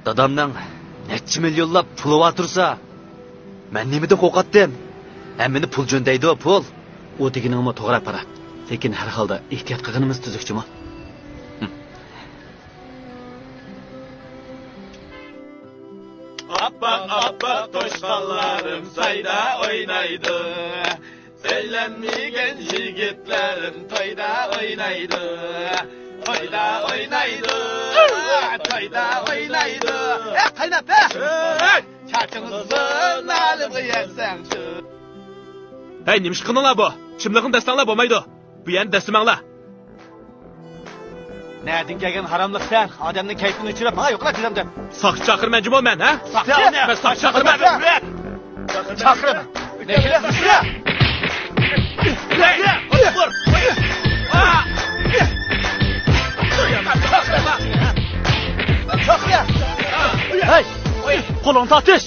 Dadamning necha millionlab puli bor tursa, men nimada qo'rqatdim? Meni pul jo'ndaydi, pul. U deganingmi to'g'ri apparat. Lekin har holda ehtiyot qilganimiz tuzukchimi? Appa toşqanlarım sayda oynaydı. Söylenmegen yigitlerim toyda oynaydı. Toyda oynaydı. Toyda oynaydı. Qaynap be. Çarçınızın alıbı yersen şu. Hey, nimish qilinglar bu? Chimlig'ini dastanlar bo'lmaydi. Bu yana dastimanglar. Nereden gelgen haramlık sen? Adamın keyfini uçurup ha yokla kızımda. Soqchi chaqirmanchi bo'l men, ha? Ben soqchi chaqirman. Çakırma. Ne geliyorsun şuraya? Vur. Çakırma. Hey! Qo'lingni tortish.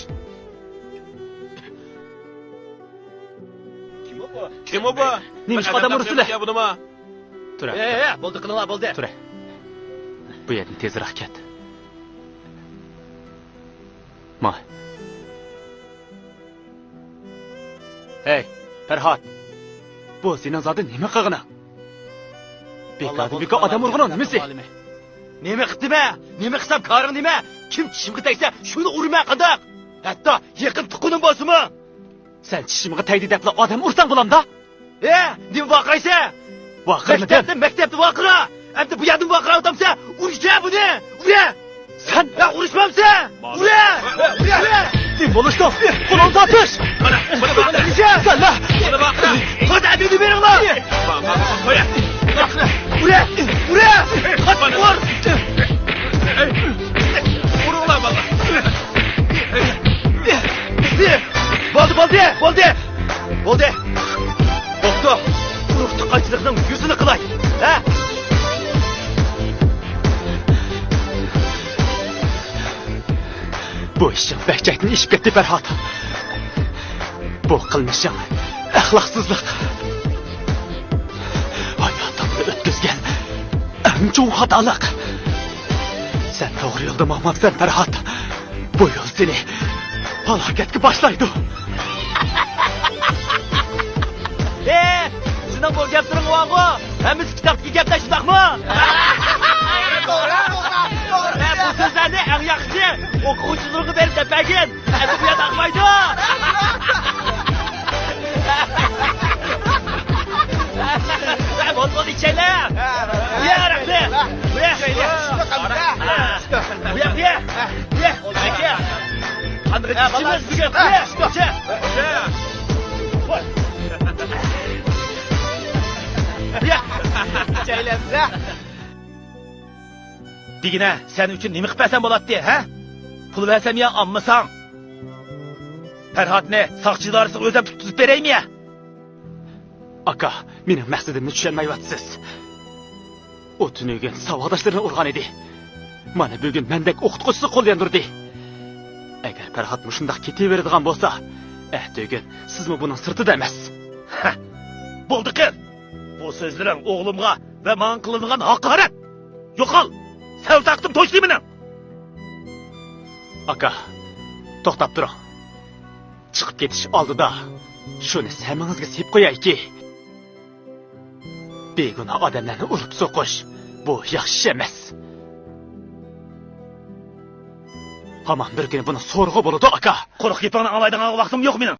Kim o bu? Nimish odam ursizlar? Bunimi? Tura. Bo'ldi qilinglar, bo'ldi. Tura. Bu yerdan tezroq ket. Moy. Hey, Farhod. Bu sening zotda nima qilg'ini? Bekor odam urg'ini nimasi? Nima qildimi? Nima qilsam koring nima? Kim tishimga tegsa, shuni urmay qandoq? Hatto yaqin tuqunim bo'lsinmi? Sen tishimga tegdi deb odam ursang bo'lamda? Nima vaqiraysan? Vaqirmi? Maktabda vaqira. Endi bu yerdan vaqira o'tamsa, urishga buni. Ura! Sen urishmamsan? Ura! Sen bo'lishdi. Qo'lingni tortish. Mana. Salla. Hadi adını veringlar. Qo'ya. Ura! Hadi vur! Urug'lar valla. Bo'ldi. Bo'pti. Urug'ni qaychilikning yuzini qilay. Ha? Bu ishing bahchaytni ishib ketdi Farhod. Bu qilmishing axloqsizlik. Hayotimni o'tkazgan eng cho'ng xatolik. Sen to'g'ri yo'lda maqsadsan Farhod. Bu yo'l seni halokatga boshlaydi. Sizdan bu gap turing o'g'o. Hamiz kitobga gapda shundaqmi? To'g'ri. Bu so'zlarni eng yaxshi o'quvchilarga berib tepagin. Endi bu yerda qilmaydi. Bo'ldi ichinglar. Bu yerda. Bu yerda. Aka. Qanday ishimiz bugun? Çaylansa. Digine sen için nima qilsam bo'ladi, ha? Pul versem ya ammasang. Farhod ne? Saqchilarsiz o'zim tutib beraymi ya? Aka, mening maqsadimni tushunmayapsiz. O tunugun savodoshlarini urgan edi. Mana bugun mendek o'qituvchisi qo'llandirdi. Agar Farhod mushundaq ketaveradigan bo'lsa, tugun sizmi buning sirtida emas. Bo'ldi qil. Bu so'zlaring o'g'limga va men qilingan haqorat. Yo'qol. Sen taqdim to'shlayman. Aka, to'xtab turing. Chiqib ketish oldida shuni samingizga sep qo'yayki. Begona odamlarni urib so'qish bu yaxshi emas. Hamon bir kun buni so'rg'i bo'ladi aka. Qo'rq yepani anglaydigan vaqtim yo'q mening.